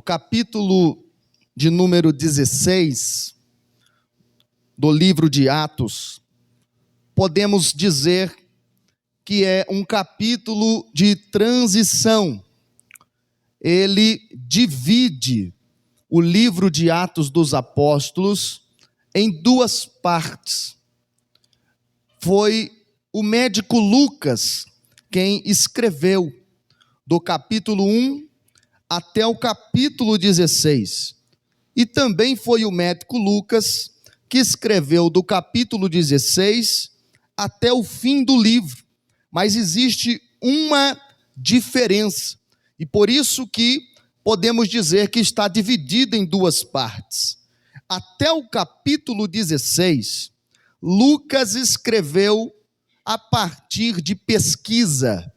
capítulo de número 16 do livro de Atos, podemos dizer que é um capítulo de transição. Ele divide o livro de Atos dos Apóstolos em duas partes. Foi o médico Lucas quem escreveu do capítulo 1 até o capítulo 16. E também foi o médico Lucas que escreveu do capítulo 16 até o fim do livro. Mas existe uma diferença, e por isso que podemos dizer que está dividido em duas partes. Até o capítulo 16, Lucas escreveu a partir de pesquisa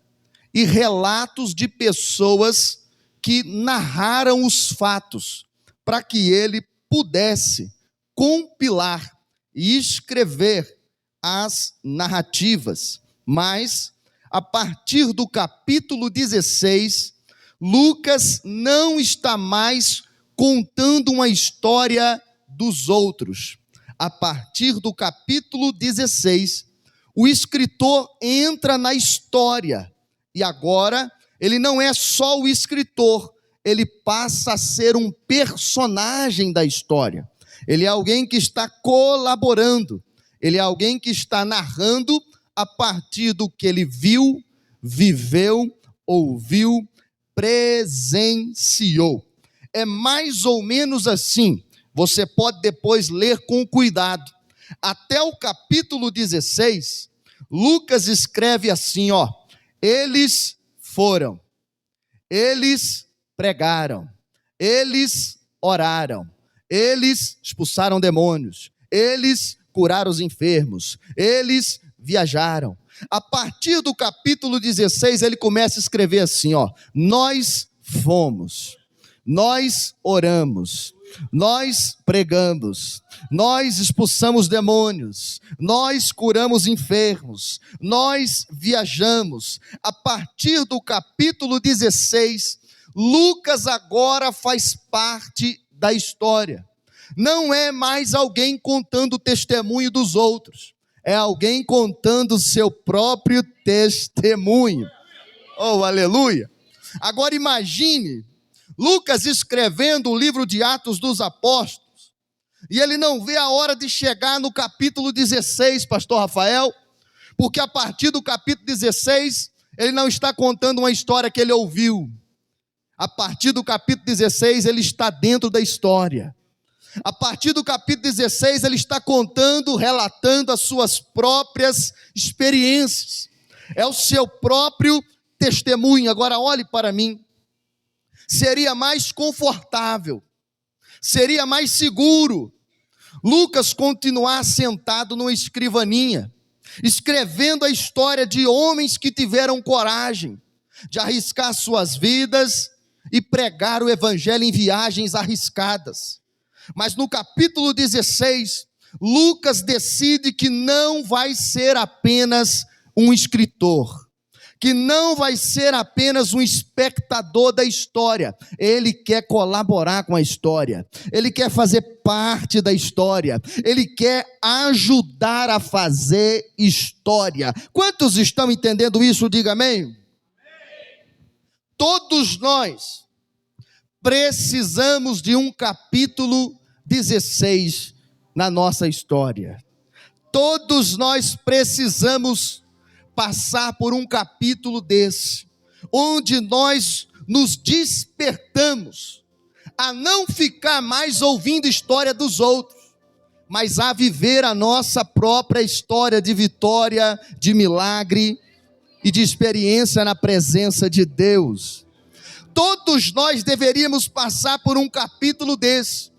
e relatos de pessoas que narraram os fatos, para que ele pudesse compilar e escrever as narrativas. Mas, a partir do capítulo 16, Lucas não está mais contando uma história dos outros. A partir do capítulo 16, o escritor entra na história. E agora, ele não é só o escritor, ele passa a ser um personagem da história. Ele é alguém que está colaborando, ele é alguém que está narrando a partir do que ele viu, viveu, ouviu, presenciou. É mais ou menos assim. Você pode depois ler com cuidado. Até o capítulo 16, Lucas escreve assim, eles foram, eles pregaram, eles oraram, eles expulsaram demônios, eles curaram os enfermos, eles viajaram. A partir do capítulo 16, ele começa a escrever assim, nós fomos, nós oramos, nós pregamos, nós expulsamos demônios, nós curamos enfermos, nós viajamos. A partir do capítulo 16, Lucas agora faz parte da história. Não é mais alguém contando o testemunho dos outros, é alguém contando o seu próprio testemunho. Oh, aleluia! Agora imagine Lucas escrevendo o livro de Atos dos Apóstolos, e ele não vê a hora de chegar no capítulo 16, pastor Rafael, porque a partir do capítulo 16, ele não está contando uma história que ele ouviu. A partir do capítulo 16, ele está dentro da história. A partir do capítulo 16, ele está contando, relatando as suas próprias experiências. É o seu próprio testemunho. Agora olhe para mim. Seria mais confortável, seria mais seguro Lucas continuar sentado numa escrivaninha, escrevendo a história de homens que tiveram coragem de arriscar suas vidas e pregar o evangelho em viagens arriscadas. Mas no capítulo 16, Lucas decide que não vai ser apenas um escritor, que não vai ser apenas um espectador da história. Ele quer colaborar com a história, ele quer fazer parte da história, ele quer ajudar a fazer história. Quantos estão entendendo isso? Diga amém. Todos nós precisamos de um capítulo 16 na nossa história. Todos nós precisamos passar por um capítulo desse, onde nós nos despertamos a não ficar mais ouvindo história dos outros, mas a viver a nossa própria história de vitória, de milagre e de experiência na presença de Deus. Todos nós deveríamos passar por um capítulo desse,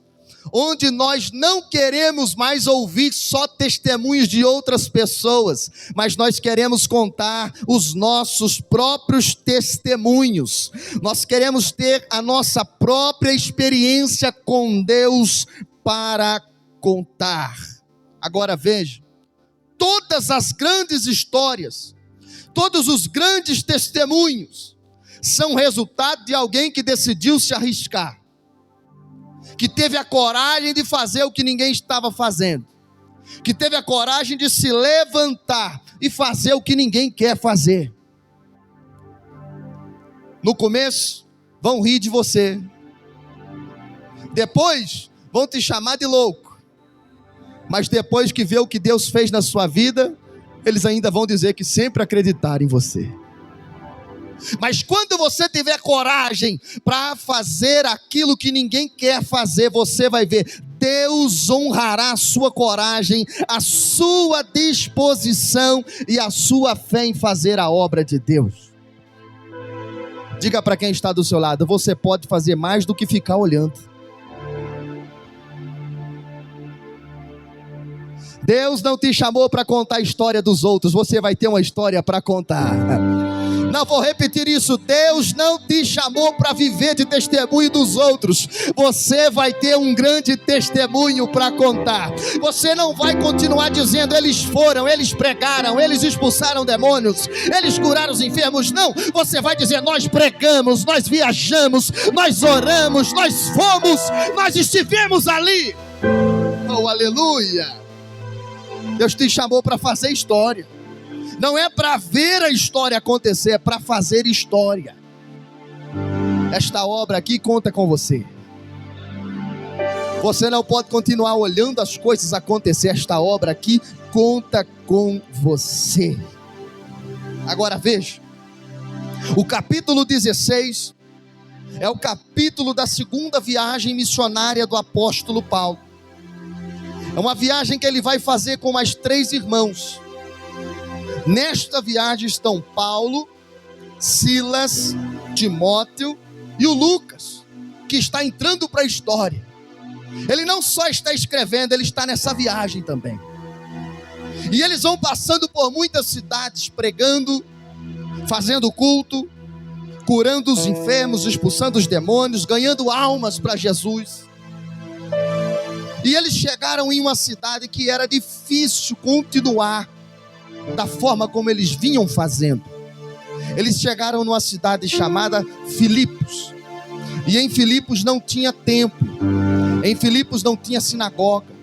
onde nós não queremos mais ouvir só testemunhos de outras pessoas, mas nós queremos contar os nossos próprios testemunhos. Nós queremos ter a nossa própria experiência com Deus para contar. Agora veja, todas as grandes histórias, todos os grandes testemunhos, são resultado de alguém que decidiu se arriscar. que teve a coragem de fazer o que ninguém estava fazendo, que teve a coragem de se levantar e fazer o que ninguém quer fazer. No começo, vão rir de você, depois vão te chamar de louco, mas depois que vê o que Deus fez na sua vida, eles ainda vão dizer que sempre acreditaram em você. Mas quando você tiver coragem para fazer aquilo que ninguém quer fazer, você vai ver, Deus honrará a sua coragem, a sua disposição e a sua fé em fazer a obra de Deus. Diga para quem está do seu lado, você pode fazer mais do que ficar olhando. Deus não te chamou para contar a história dos outros, você vai ter uma história para contar. Não, vou repetir isso, Deus não te chamou para viver de testemunho dos outros, você vai ter um grande testemunho para contar. Você não vai continuar dizendo, eles foram, eles pregaram, eles expulsaram demônios, eles curaram os enfermos. Não, você vai dizer, nós pregamos, nós viajamos, nós oramos, nós fomos, nós estivemos ali. Oh, aleluia. Deus te chamou para fazer história. Não é para ver a história acontecer, é para fazer história. Esta obra aqui conta com você. Você não pode continuar olhando as coisas acontecer. Esta obra aqui conta com você. Agora veja, o capítulo 16 é o capítulo da segunda viagem missionária do apóstolo Paulo. É uma viagem que ele vai fazer com mais 3 irmãos. Nesta viagem estão Paulo, Silas, Timóteo e o Lucas, que está entrando para a história. Ele não só está escrevendo, ele está nessa viagem também. E eles vão passando por muitas cidades, pregando, fazendo culto, curando os enfermos, expulsando os demônios, ganhando almas para Jesus. E eles chegaram em uma cidade que era difícil continuar da forma como eles vinham fazendo. Eles chegaram numa cidade chamada Filipos. E em Filipos não tinha templo. Em Filipos não tinha sinagoga.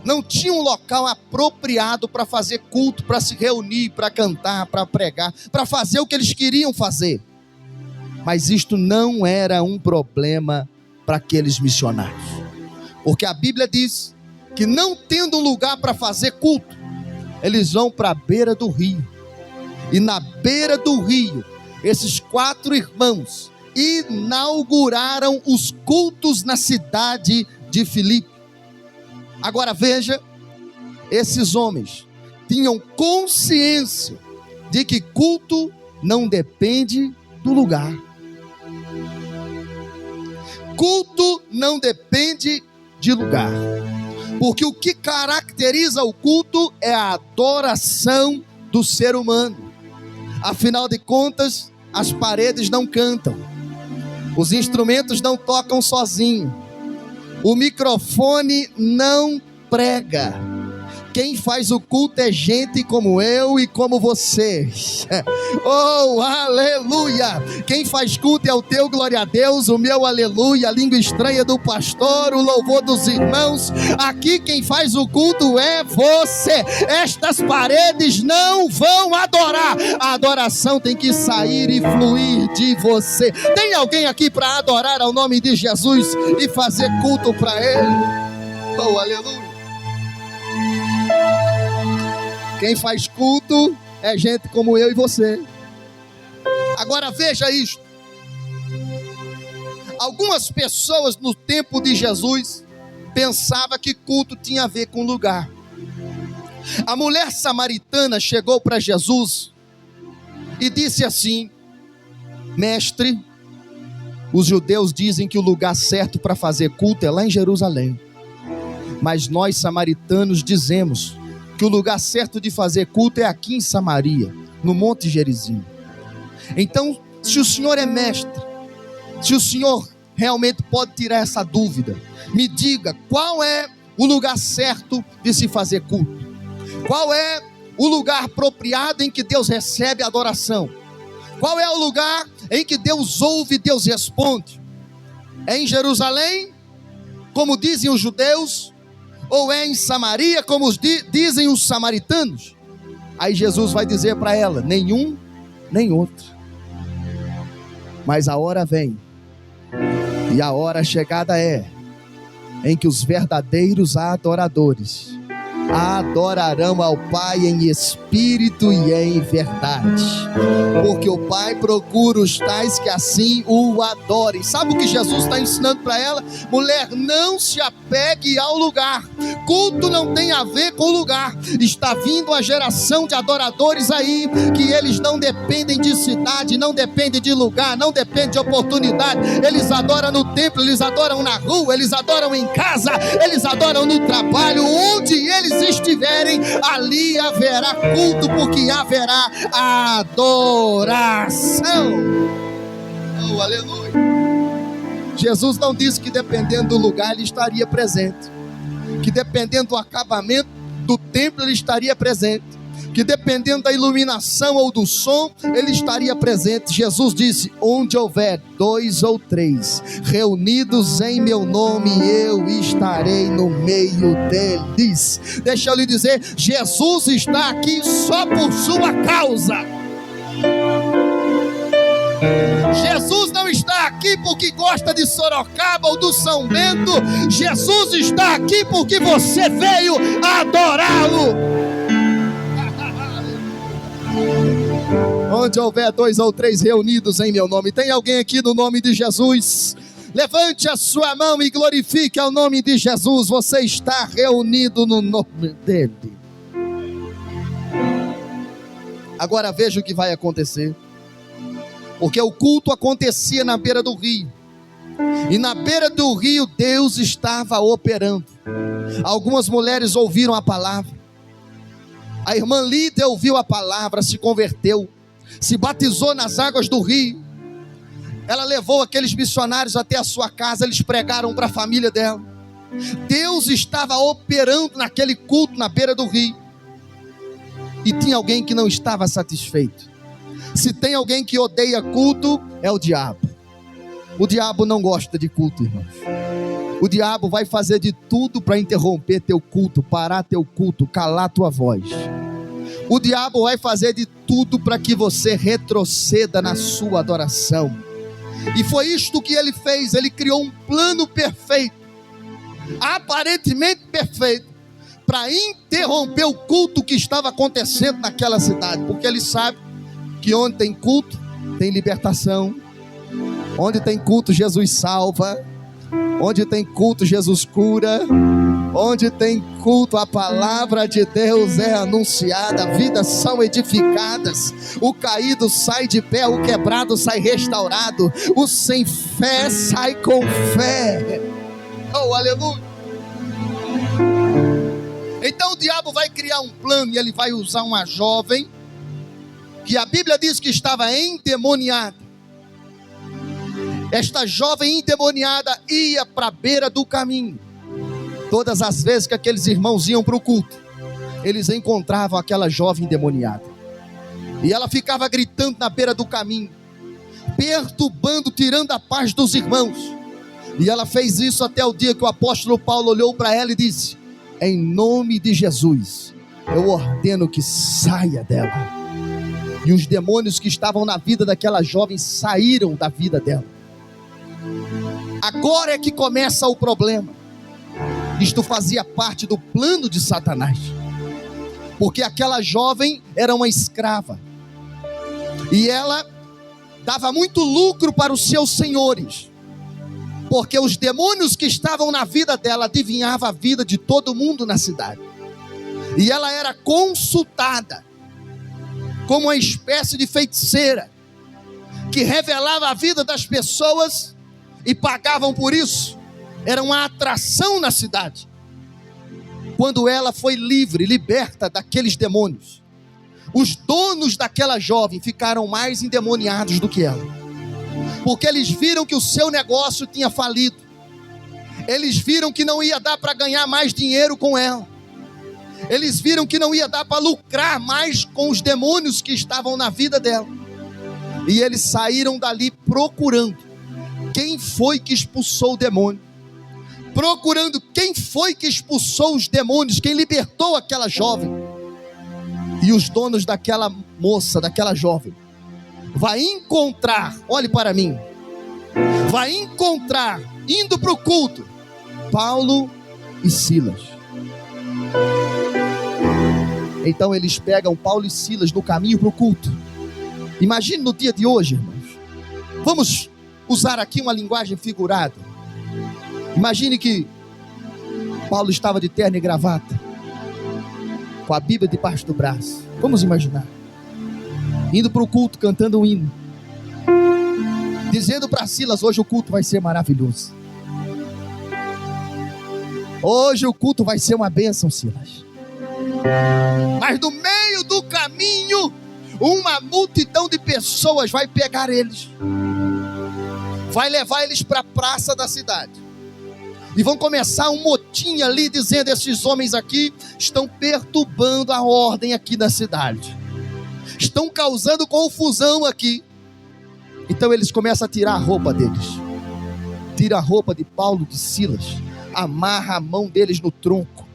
Não tinha um local apropriado para fazer culto, para se reunir, para cantar, para pregar, para fazer o que eles queriam fazer. Mas isto não era um problema para aqueles missionários. Porque a Bíblia diz que não tendo um lugar para fazer culto, eles vão para a beira do rio. E na beira do rio, esses 4 irmãos inauguraram os cultos na cidade de Filipe. Agora veja, esses homens tinham consciência de que culto não depende do lugar. Culto não depende de lugar, porque o que caracteriza o culto é a adoração do ser humano. Afinal de contas, as paredes não cantam, os instrumentos não tocam sozinhos, o microfone não prega. Quem faz o culto é gente como eu e como você. Oh, aleluia! Quem faz culto é o teu glória a Deus, o meu aleluia, a língua estranha do pastor, o louvor dos irmãos. Aqui quem faz o culto é você. Estas paredes não vão adorar. A adoração tem que sair e fluir de você. Tem alguém aqui para adorar ao nome de Jesus e fazer culto para Ele? Oh, aleluia! Quem faz culto é gente como eu e você. Agora veja isto. Algumas pessoas no tempo de Jesus pensavam que culto tinha a ver com lugar. A mulher samaritana chegou para Jesus e disse assim: Mestre, os judeus dizem que o lugar certo para fazer culto é lá em Jerusalém. Mas nós samaritanos dizemos que o lugar certo de fazer culto é aqui em Samaria, no Monte Gerizim. Então, se o Senhor é mestre, se o Senhor realmente pode tirar essa dúvida, me diga qual é o lugar certo de se fazer culto. Qual é o lugar apropriado em que Deus recebe a adoração? Qual é o lugar em que Deus ouve e Deus responde? É em Jerusalém como dizem os judeus, ou é em Samaria, como dizem os samaritanos? Aí Jesus vai dizer para ela: nenhum, nem outro. Mas a hora vem, e a hora chegada é, em que os verdadeiros adoradores adorarão ao Pai em espírito e em verdade, porque o Pai procura os tais que assim o adorem. Sabe o que Jesus está ensinando para ela? Mulher, não se apegue ao lugar. Culto não tem a ver com lugar. Está vindo a geração de adoradores aí, que eles não dependem de cidade, não dependem de lugar, não dependem de oportunidade. Eles adoram no templo, eles adoram na rua, eles adoram em casa, eles adoram no trabalho. Onde eles estiverem, ali haverá culto, porque haverá adoração. Oh, aleluia. Jesus não disse que dependendo do lugar ele estaria presente, que dependendo do acabamento do templo ele estaria presente, que dependendo da iluminação ou do som ele estaria presente. Jesus disse: onde houver 2 ou 3 reunidos em meu nome, eu estarei no meio deles. Deixa eu lhe dizer, Jesus está aqui só por sua causa. Jesus não está aqui porque gosta de Sorocaba ou do São Bento. Jesus está aqui porque você veio adorá-lo. Onde houver 2 ou 3 reunidos em meu nome. Tem alguém aqui no nome de Jesus? Levante a sua mão e glorifique ao nome de Jesus. Você está reunido no nome dele. Agora veja o que vai acontecer. Porque o culto acontecia na beira do rio, e na beira do rio Deus estava operando. Algumas mulheres ouviram a palavra. A irmã Lídia ouviu a palavra, se converteu, se batizou nas águas do rio. Ela levou aqueles missionários até a sua casa, eles pregaram para a família dela. Deus estava operando naquele culto na beira do rio. E tinha alguém que não estava satisfeito. Se tem alguém que odeia culto, é o diabo. O diabo não gosta de culto, irmãos. O diabo vai fazer de tudo para interromper teu culto, parar teu culto, calar tua voz. O diabo vai fazer de tudo para que você retroceda na sua adoração. E foi isto que ele fez. Ele criou um plano perfeito, aparentemente perfeito, para interromper o culto que estava acontecendo naquela cidade. Porque ele sabe que onde tem culto, tem libertação. Onde tem culto, Jesus salva. Onde tem culto, Jesus cura. Onde tem culto, a palavra de Deus é anunciada, vidas são edificadas, o caído sai de pé, o quebrado sai restaurado, o sem fé sai com fé. Oh, aleluia. Então o diabo vai criar um plano e ele vai usar uma jovem que a Bíblia diz que estava endemoniada. Esta jovem endemoniada ia para a beira do caminho. Todas as vezes que aqueles irmãos iam para o culto, eles encontravam aquela jovem endemoniada. E ela ficava gritando na beira do caminho, perturbando, tirando a paz dos irmãos. E ela fez isso até o dia que o apóstolo Paulo olhou para ela e disse: em nome de Jesus, eu ordeno que saia dela. E os demônios que estavam na vida daquela jovem saíram da vida dela. Agora é que começa o problema. Isto fazia parte do plano de Satanás, porque aquela jovem era uma escrava, e ela dava muito lucro para os seus senhores, porque os demônios que estavam na vida dela adivinhavam a vida de todo mundo na cidade, e ela era consultada como uma espécie de feiticeira, que revelava a vida das pessoas e pagavam por isso. Era uma atração na cidade. Quando ela foi livre, liberta daqueles demônios, os donos daquela jovem ficaram mais endemoniados do que ela, porque eles viram que o seu negócio tinha falido. Eles viram que não ia dar para ganhar mais dinheiro com ela. Eles viram que não ia dar para lucrar mais com os demônios que estavam na vida dela. E eles saíram dali procurando quem foi que expulsou o demônio, procurando quem foi que expulsou os demônios, quem libertou aquela jovem. E os donos daquela moça, daquela jovem, vai encontrar, olhe para mim, vai encontrar, indo para o culto, Paulo e Silas. Então eles pegam Paulo e Silas no caminho para o culto. Imagine no dia de hoje, irmãos. Vamos usar aqui uma linguagem figurada. Imagine que Paulo estava de terno e gravata, com a Bíblia debaixo do braço. Vamos imaginar. Indo para o culto, cantando um hino, dizendo para Silas: hoje o culto vai ser maravilhoso. Hoje o culto vai ser uma bênção, Silas. Mas no meio do caminho, uma multidão de pessoas vai pegar eles, vai levar eles para a praça da cidade, e vão começar um motim ali, dizendo: esses homens aqui estão perturbando a ordem aqui da cidade, estão causando confusão aqui. Então eles começam a tirar a roupa deles, tira a roupa de Paulo, de Silas, amarra a mão deles no tronco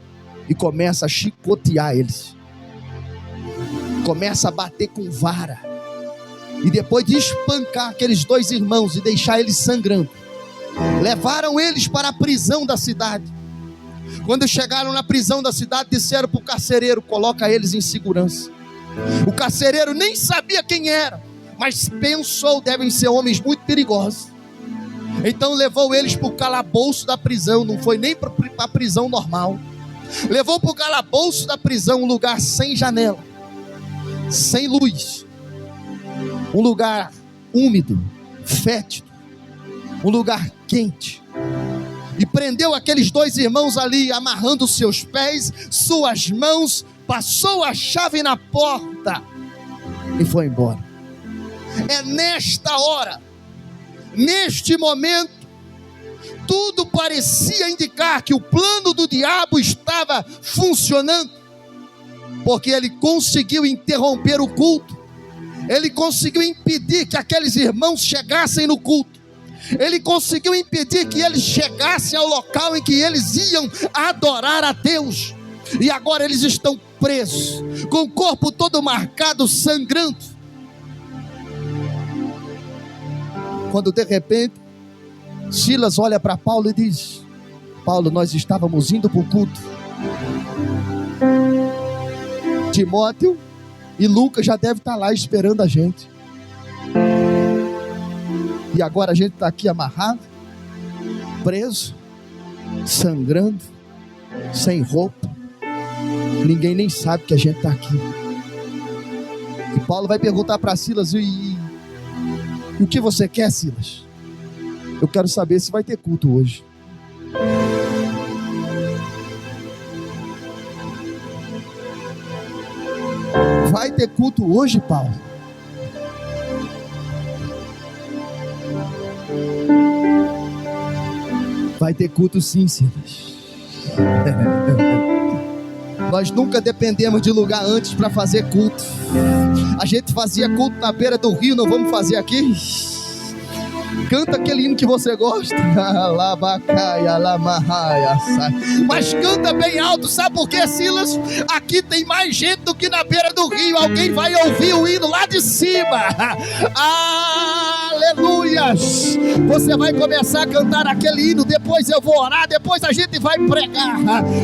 e começa a chicotear eles, começa a bater com vara, e depois de espancar aqueles dois irmãos e deixar eles sangrando, levaram eles para a prisão da cidade. Quando chegaram na prisão da cidade, disseram para o carcereiro: coloca eles em segurança. O carcereiro nem sabia quem era, mas pensou: devem ser homens muito perigosos. Então levou eles para o calabouço da prisão. Não foi nem para a prisão normal, levou para o calabouço da prisão, um lugar sem janela, sem luz, um lugar úmido, fétido, um lugar quente, e prendeu aqueles dois irmãos ali, amarrando seus pés, suas mãos, passou a chave na porta e foi embora. É nesta hora, neste momento, tudo parecia indicar que o plano do diabo estava funcionando, porque ele conseguiu interromper o culto, ele conseguiu impedir que aqueles irmãos chegassem no culto, ele conseguiu impedir que eles chegassem ao local em que eles iam adorar a Deus. E agora eles estão presos, com o corpo todo marcado, sangrando. Quando de repente Silas olha para Paulo e diz: Paulo, nós estávamos indo para o culto, Timóteo e Lucas já devem estar lá esperando a gente, e agora a gente está aqui amarrado, preso, sangrando, sem roupa, ninguém nem sabe que a gente está aqui. E Paulo vai perguntar para Silas: e o que você quer, Silas? Eu quero saber se vai ter culto hoje. Vai ter culto hoje, Paulo? Vai ter culto sim, Silas. Nós nunca dependemos de lugar antes para fazer culto. A gente fazia culto na beira do rio, não vamos fazer aqui? Canta aquele hino que você gosta, mas canta bem alto. Sabe por quê, Silas? Aqui tem mais gente do que na beira do rio. Alguém vai ouvir o hino lá de cima. Aleluias. Você vai começar a cantar aquele hino, depois eu vou orar, depois a gente vai pregar,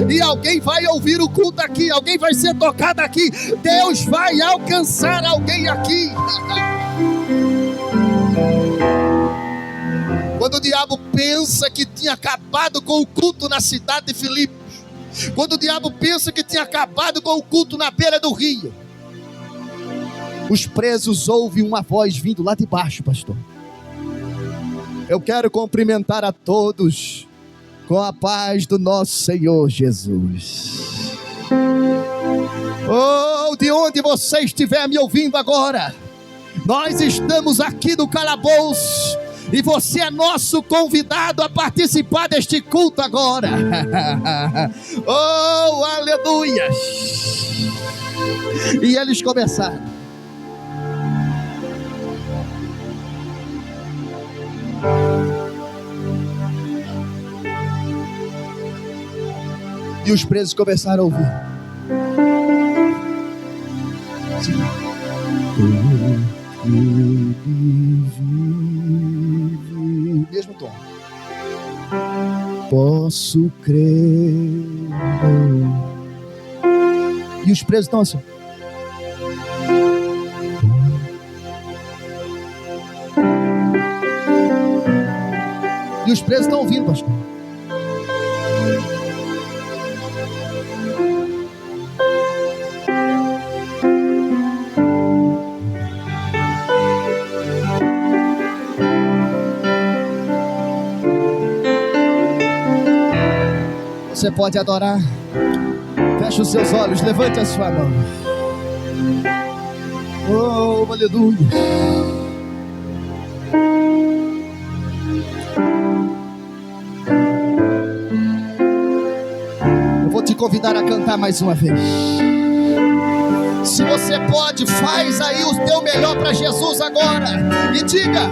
e alguém vai ouvir o culto aqui, alguém vai ser tocado aqui, Deus vai alcançar alguém aqui. Quando o diabo pensa que tinha acabado com o culto na cidade de Filipos, quando o diabo pensa que tinha acabado com o culto na beira do rio, os presos ouvem uma voz vindo lá de baixo, pastor. Eu quero cumprimentar a todos com a paz do nosso Senhor Jesus. Oh, de onde você estiver me ouvindo agora, nós estamos aqui no calabouço, e você é nosso convidado a participar deste culto agora. Oh, aleluia. E eles começaram. E os presos começaram a ouvir. Mesmo tom. Posso crer. E os presos estão assim. E os presos estão ouvindo, pastor. Você pode adorar. Feche os seus olhos, levante a sua mão. Oh, aleluia. Eu vou te convidar a cantar mais uma vez. Se você pode, faz aí o teu melhor para Jesus agora. E diga: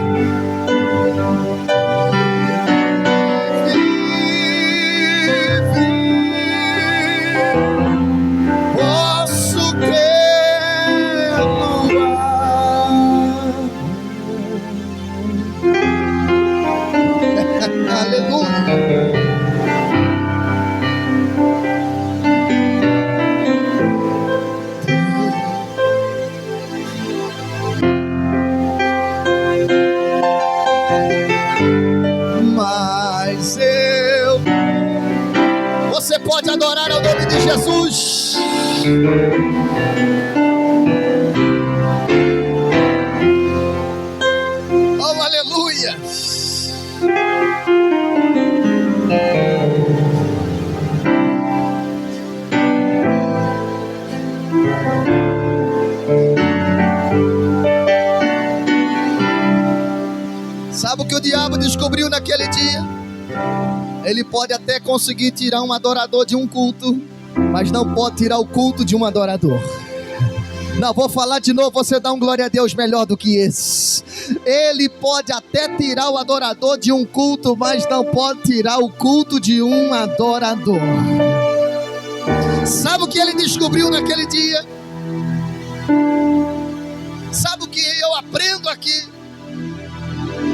você pode adorar ao nome de Jesus. Oh, aleluia. Sabe o que o diabo descobriu naquele dia? Ele pode até conseguir tirar um adorador de um culto, mas não pode tirar o culto de um adorador. Não, vou falar de novo, você dá um glória a Deus melhor do que esse. Ele pode até tirar o adorador de um culto, mas não pode tirar o culto de um adorador. Sabe o que ele descobriu naquele dia? Sabe o que eu aprendo aqui?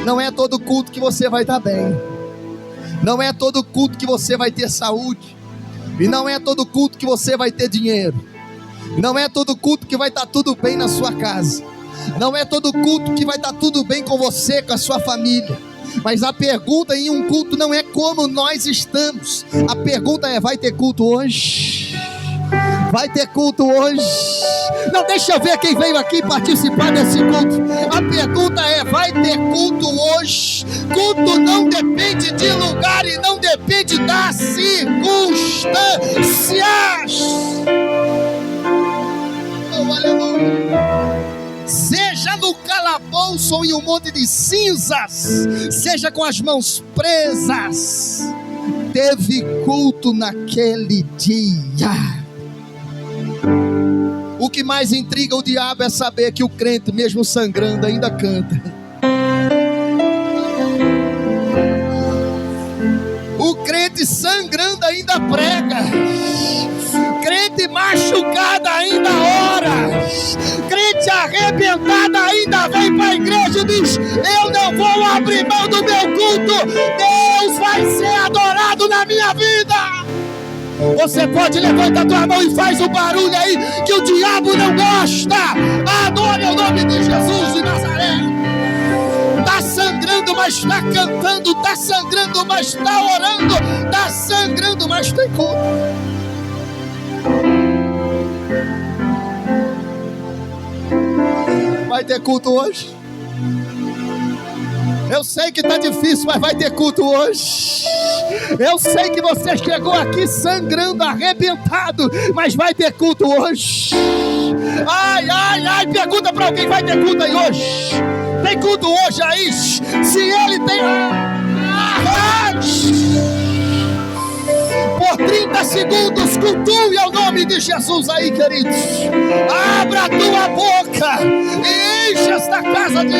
Não é todo culto que você vai estar bem. Não é todo culto que você vai ter saúde. E não é todo culto que você vai ter dinheiro. Não é todo culto que vai estar tudo bem na sua casa. Não é todo culto que vai estar tudo bem com você, com a sua família. Mas a pergunta em um culto não é como nós estamos. A pergunta é: vai ter culto hoje? Vai ter culto hoje? Não, deixa eu ver quem veio aqui participar desse culto. A pergunta é: vai ter culto hoje? Culto não depende de lugar e não depende das circunstâncias. Oh, aleluia. Seja no calabouço ou em um monte de cinzas, seja com as mãos presas, teve culto naquele dia. O que mais intriga o diabo é saber que o crente, mesmo sangrando, ainda canta. O crente sangrando ainda prega. Crente machucado ainda ora. Crente arrebentado ainda vem para a igreja e diz: eu não vou abrir mão do meu culto. Deus vai ser adorado na minha vida. Você pode levantar a tua mão e faz o barulho aí que o diabo não gosta. Adore o nome de Jesus de Nazaré. Está sangrando, mas está cantando. Está sangrando, mas está orando. Está sangrando, mas tem culto. Vai ter culto hoje? Eu sei que está difícil, mas vai ter culto hoje. Eu sei que você chegou aqui sangrando, arrebentado, mas vai ter culto hoje. Ai, ai, ai, pergunta para alguém: vai ter culto aí hoje? Tem culto hoje aí? Se ele tem... Por 30 segundos, cultue ao nome de Jesus aí, queridos. Abra a tua boca e enche esta casa de...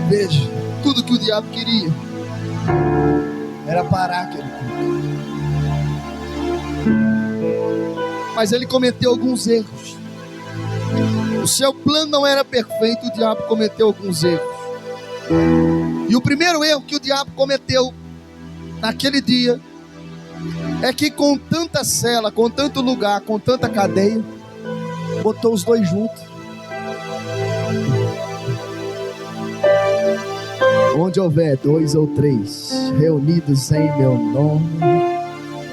Veja, tudo que o diabo queria era parar aquele culto. Mas ele cometeu alguns erros. O seu plano não era perfeito, o diabo cometeu alguns erros. E o primeiro erro que o diabo cometeu naquele dia é que com tanta cela, com tanto lugar, com tanta cadeia, botou os dois juntos. Onde houver 2 ou 3 reunidos em meu nome,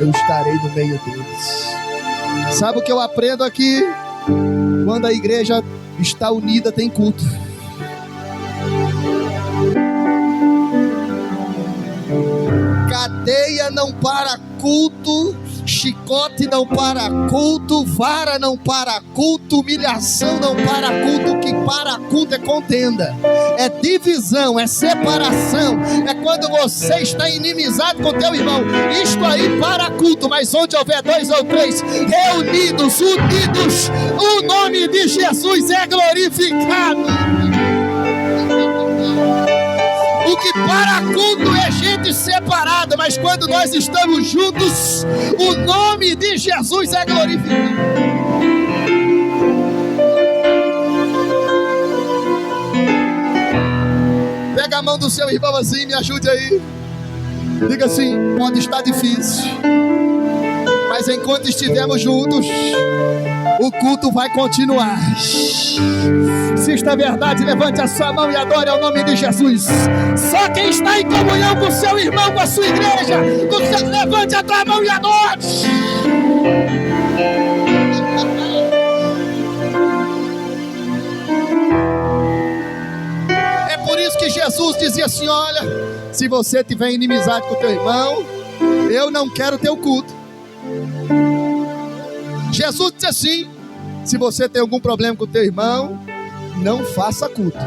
eu estarei no meio deles. Sabe o que eu aprendo aqui? Quando a igreja está unida, tem culto. Cadeia não para culto, chicote não para culto, vara não para culto, humilhação não para culto. O que para culto é contenda, é divisão, é separação, é quando você está inimizado com teu irmão. Isto aí para culto, mas onde houver 2 ou 3 reunidos, unidos, o nome de Jesus é glorificado. O que para culto é gente separada, mas quando nós estamos juntos, o nome de Jesus é glorificado. Pega a mão do seu irmão assim, me ajude aí. Diga assim: pode estar difícil, mas enquanto estivermos juntos, o culto vai continuar. Se isto é verdade, levante a sua mão e adore ao nome de Jesus. Só quem está em comunhão com o seu irmão, com a sua igreja, levante a tua mão e adore. É por isso que Jesus dizia assim: olha, se você tiver inimizade com o teu irmão, eu não quero teu culto. Jesus disse assim: se você tem algum problema com o teu irmão, não faça culto.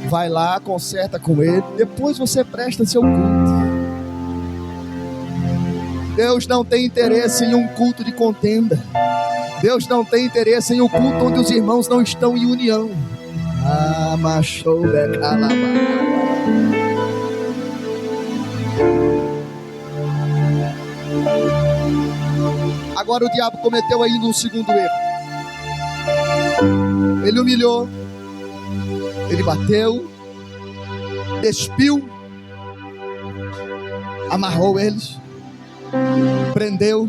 Vai lá, conserta com ele, depois você presta seu culto. Deus não tem interesse em um culto de contenda. Deus não tem interesse em um culto onde os irmãos não estão em união. Agora o diabo cometeu ainda um segundo erro. Ele humilhou, ele bateu, despiu, amarrou eles, prendeu,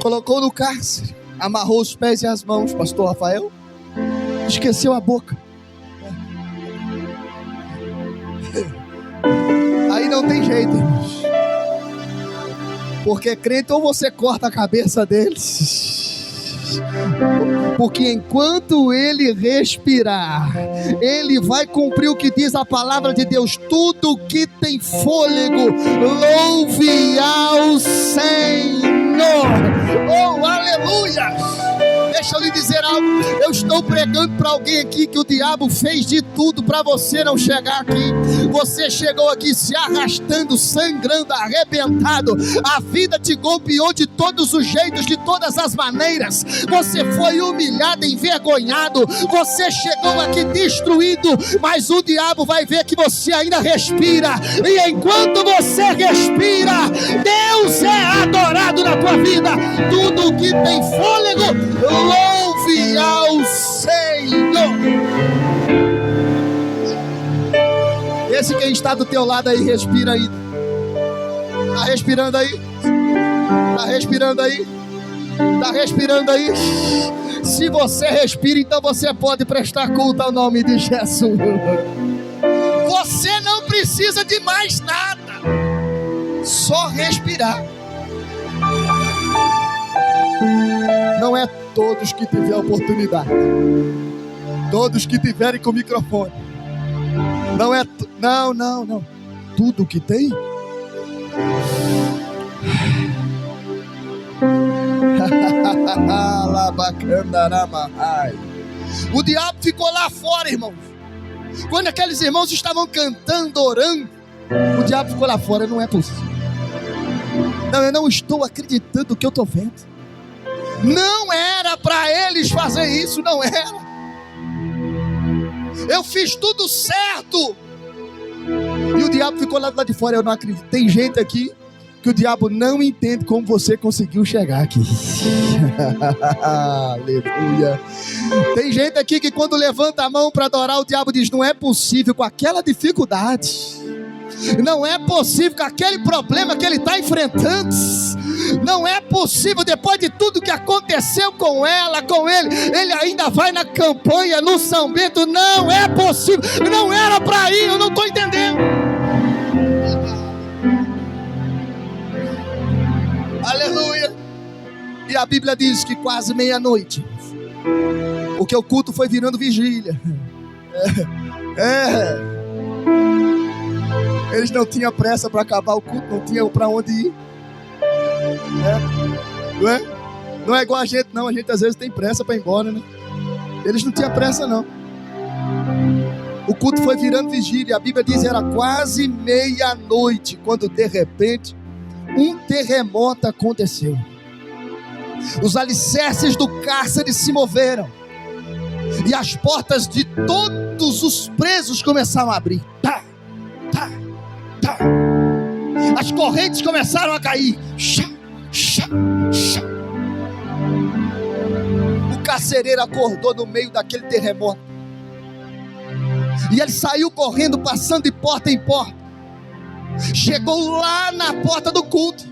colocou no cárcere, amarrou os pés e as mãos. Pastor Rafael esqueceu a boca. Aí não tem jeito, irmãos, porque crente, ou você corta a cabeça deles, porque enquanto ele respirar, ele vai cumprir o que diz a palavra de Deus: tudo que tem fôlego, louve ao Senhor. Oh, aleluia! Deixa eu lhe dizer algo. Eu estou pregando para alguém aqui que o diabo fez de tudo para você não chegar aqui. Você chegou aqui se arrastando, sangrando, arrebentado. A vida te golpeou de todos os jeitos, de todas as maneiras. Você foi humilhado, envergonhado. Você chegou aqui destruído, mas o diabo vai ver que você ainda respira. E enquanto você respira, Deus é adorado na tua vida. Tudo que tem fôlego, louve ao Senhor. Esse quem está do teu lado aí, respira aí. Está respirando aí? Está respirando aí? Está respirando aí? Se você respira, então você pode prestar culto ao nome de Jesus. Você não precisa de mais nada, só respirar. Não é todos que tiverem oportunidade, todos que tiverem com o microfone. Não é, não. Tudo que tem. O diabo ficou lá fora, irmãos. Quando aqueles irmãos estavam cantando, orando, O diabo ficou lá fora, não é possível. Não, eu não estou acreditando no que eu estou vendo. Não era para eles fazer isso, não era. Eu fiz tudo certo. E o diabo ficou lá de fora, eu não acredito. Tem gente aqui que o diabo não entende como você conseguiu chegar aqui. Aleluia. Tem gente aqui que quando levanta a mão para adorar, o diabo diz: não é possível com aquela dificuldade. Não é possível com aquele problema que ele está enfrentando. Não é possível, depois de tudo que aconteceu com ela, com ele, ele ainda vai na campanha, no São Bento. Não é possível, não era para ir, eu não estou entendendo. Aleluia. E a Bíblia diz que quase meia-noite, porque o culto foi virando vigília. Eles não tinham pressa para acabar o culto, não tinham para onde ir. Não é igual a gente não, a gente às vezes tem pressa para ir embora, né? Eles não tinham pressa não. O culto foi virando vigília, a Bíblia diz que era quase meia-noite, quando de repente um terremoto aconteceu. Os alicerces do cárcere se moveram e as portas de todos os presos começaram a abrir. As correntes começaram a cair. O carcereiro acordou no meio daquele terremoto e ele saiu correndo, passando de porta em porta. Chegou lá na porta do culto.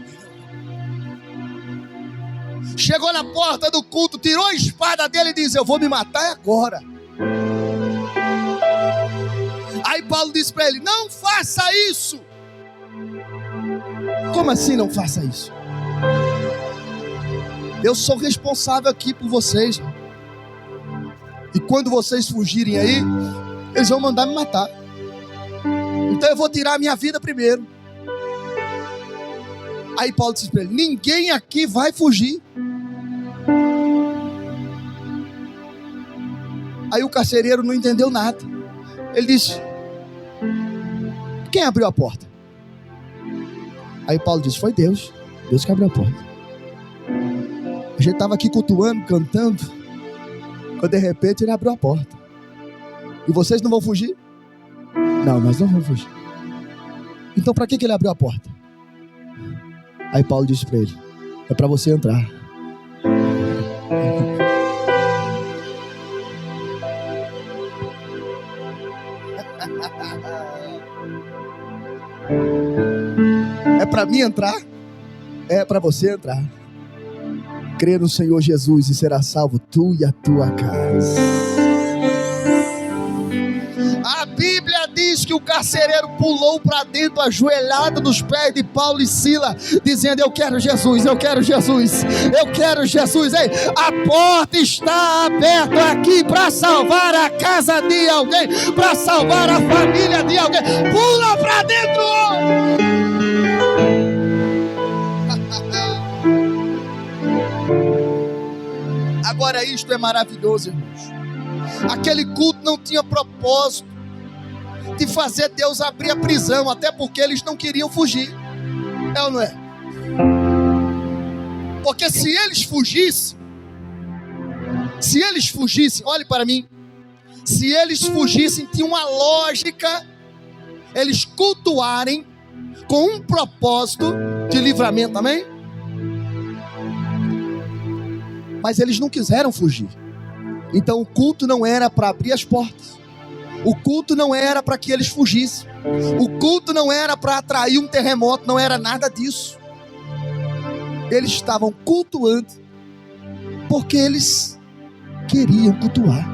Chegou na porta do culto, tirou a espada dele e disse: eu vou me matar agora. Aí Paulo disse para ele: não faça isso. Como assim não faça isso? Eu sou responsável aqui por vocês. E quando vocês fugirem aí, eles vão mandar me matar. Então eu vou tirar a minha vida primeiro. Aí Paulo disse para ele: ninguém aqui vai fugir. Aí o carcereiro não entendeu nada. Ele disse: quem abriu a porta? Aí Paulo disse: foi Deus. Deus que abriu a porta. A gente estava aqui cultuando, cantando, quando de repente ele abriu a porta. E vocês não vão fugir? Não, nós não vamos fugir. Então para que ele abriu a porta? Aí Paulo disse para ele: é para você entrar. É para mim entrar? É para você entrar. Crê no Senhor Jesus e será salvo tu e a tua casa. A Bíblia diz que o carcereiro pulou para dentro, ajoelhado nos pés de Paulo e Silas, dizendo: eu quero Jesus, eu quero Jesus, eu quero Jesus. Ei, a porta está aberta aqui para salvar a casa de alguém, para salvar a família de alguém. Pula para dentro. Agora isto é maravilhoso, irmãos. Aquele culto não tinha propósito de fazer Deus abrir a prisão, até porque eles não queriam fugir. É ou não é? Porque se eles fugissem, olhe para mim, se eles fugissem, tinha uma lógica eles cultuarem com um propósito de livramento, amém? Mas eles não quiseram fugir. Então o culto não era para abrir as portas. O culto não era para que eles fugissem. O culto não era para atrair um terremoto. Não era nada disso. Eles estavam cultuando porque eles queriam cultuar.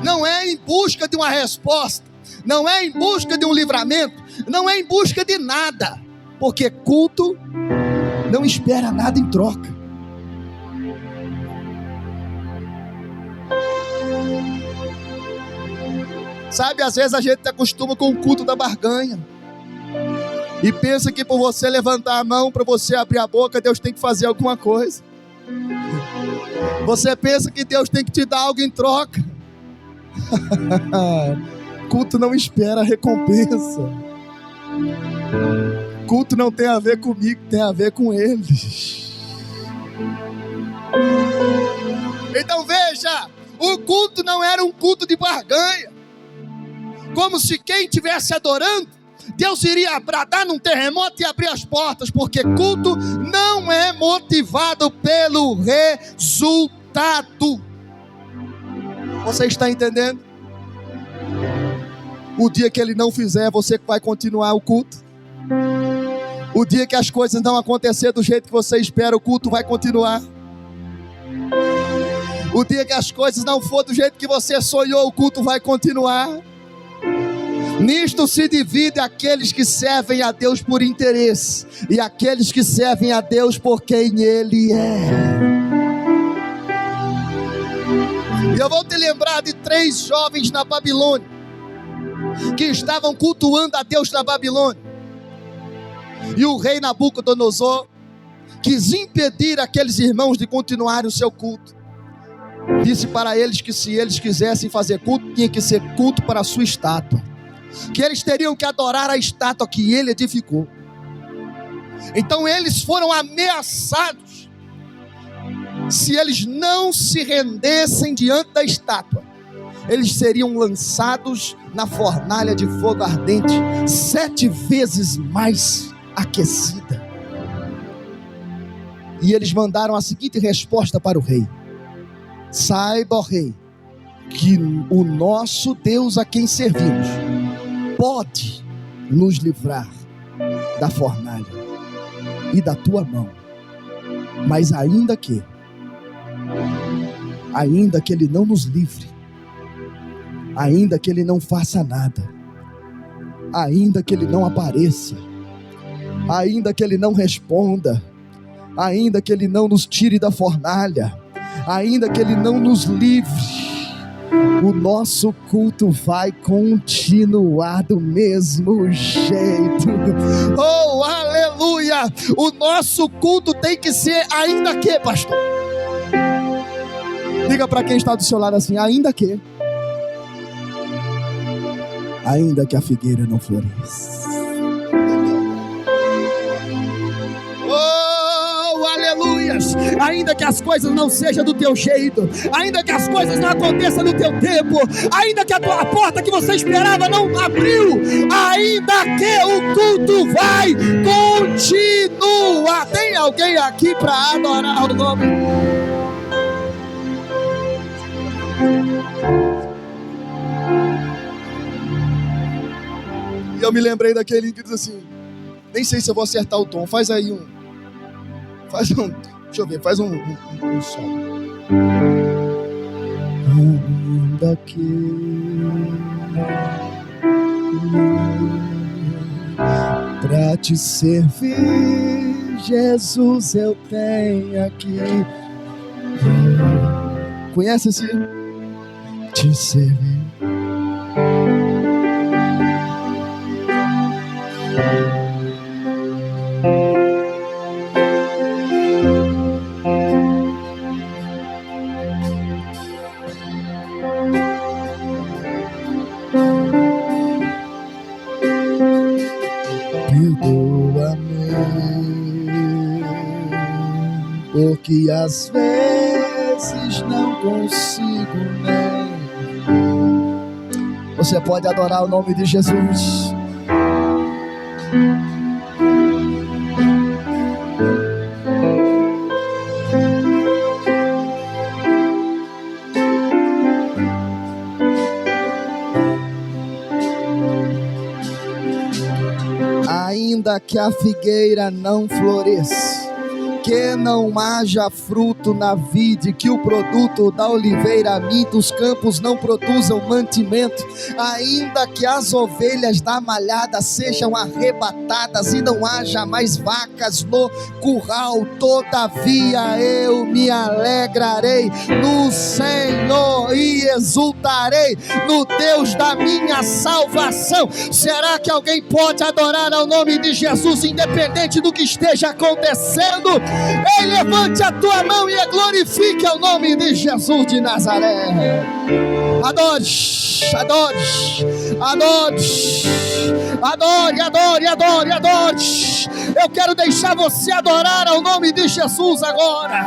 Não é em busca de uma resposta. Não é em busca de um livramento. Não é em busca de nada. Porque culto não espera nada em troca. Sabe, às vezes a gente acostuma com o culto da barganha e pensa que por você levantar a mão, para você abrir a boca, Deus tem que fazer alguma coisa. Você pensa que Deus tem que te dar algo em troca. Culto não espera recompensa. Culto não tem a ver comigo, tem a ver com eles. Então veja, o culto não era um culto de barganha, como se quem estivesse adorando, Deus iria bradar num terremoto e abrir as portas, porque culto não é motivado pelo resultado. Você está entendendo? O dia que ele não fizer, você que vai continuar o culto. O dia que as coisas não acontecer do jeito que você espera, o culto vai continuar. O dia que as coisas não for do jeito que você sonhou, o culto vai continuar. Nisto se divide aqueles que servem a Deus por interesse e aqueles que servem a Deus por quem Ele é. E eu vou te lembrar de 3 jovens na Babilônia que estavam cultuando a Deus na Babilônia. E o rei Nabucodonosor quis impedir aqueles irmãos de continuarem o seu culto. Disse para eles que se eles quisessem fazer culto, tinha que ser culto para a sua estátua, que eles teriam que adorar a estátua que ele edificou. Então eles foram ameaçados. Se eles não se rendessem diante da estátua, eles seriam lançados na fornalha de fogo ardente, 7 vezes mais aquecida. E eles mandaram a seguinte resposta para o rei: saiba, ó rei, que o nosso Deus a quem servimos pode nos livrar da fornalha e da tua mão, mas ainda que ele não nos livre, ainda que ele não faça nada, ainda que ele não apareça, ainda que ele não responda, ainda que ele não nos tire da fornalha, ainda que ele não nos livre, o nosso culto vai continuar do mesmo jeito. Oh, aleluia! O nosso culto tem que ser ainda que, pastor. Diga para quem está do seu lado assim: ainda que a figueira não floresça. Aleluias, ainda que as coisas não sejam do teu jeito, ainda que as coisas não aconteçam no teu tempo, ainda que a porta que você esperava não abriu, ainda que o culto vai continuar. Tem alguém aqui para adorar o nome? E eu me lembrei daquele que diz assim, nem sei se eu vou acertar o tom, faz um som. Ainda que pra te servir, Jesus, eu tenho aqui. Conhece esse? Te servir. Porque às vezes não consigo nem. Você pode adorar o nome de Jesus. Ainda que a figueira não floresça, que não haja fruto na vide, que o produto da oliveira minta, os campos não produzam mantimento, ainda que as ovelhas da malhada sejam arrebatadas e não haja mais vacas no curral, todavia eu me alegrarei no Senhor e exultarei no Deus da minha salvação. Será que alguém pode adorar ao nome de Jesus independente do que esteja acontecendo? Ei, levante a tua mão e glorifique o nome de Jesus de Nazaré. Adore, adore, adore, adore, adore, adore, adore. Eu quero deixar você adorar ao nome de Jesus agora.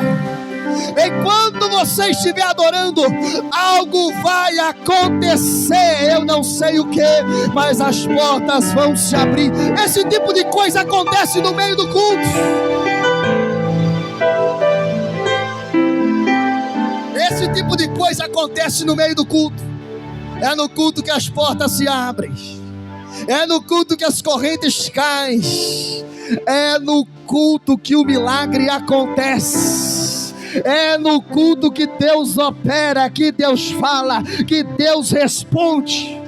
Enquanto você estiver adorando, algo vai acontecer. Eu não sei o que, mas as portas vão se abrir. Esse tipo de coisa acontece no meio do culto. Esse tipo de coisa acontece no meio do culto. É no culto que as portas se abrem. É no culto que as correntes caem. É no culto que o milagre acontece. É no culto que Deus opera, que Deus fala, que Deus responde.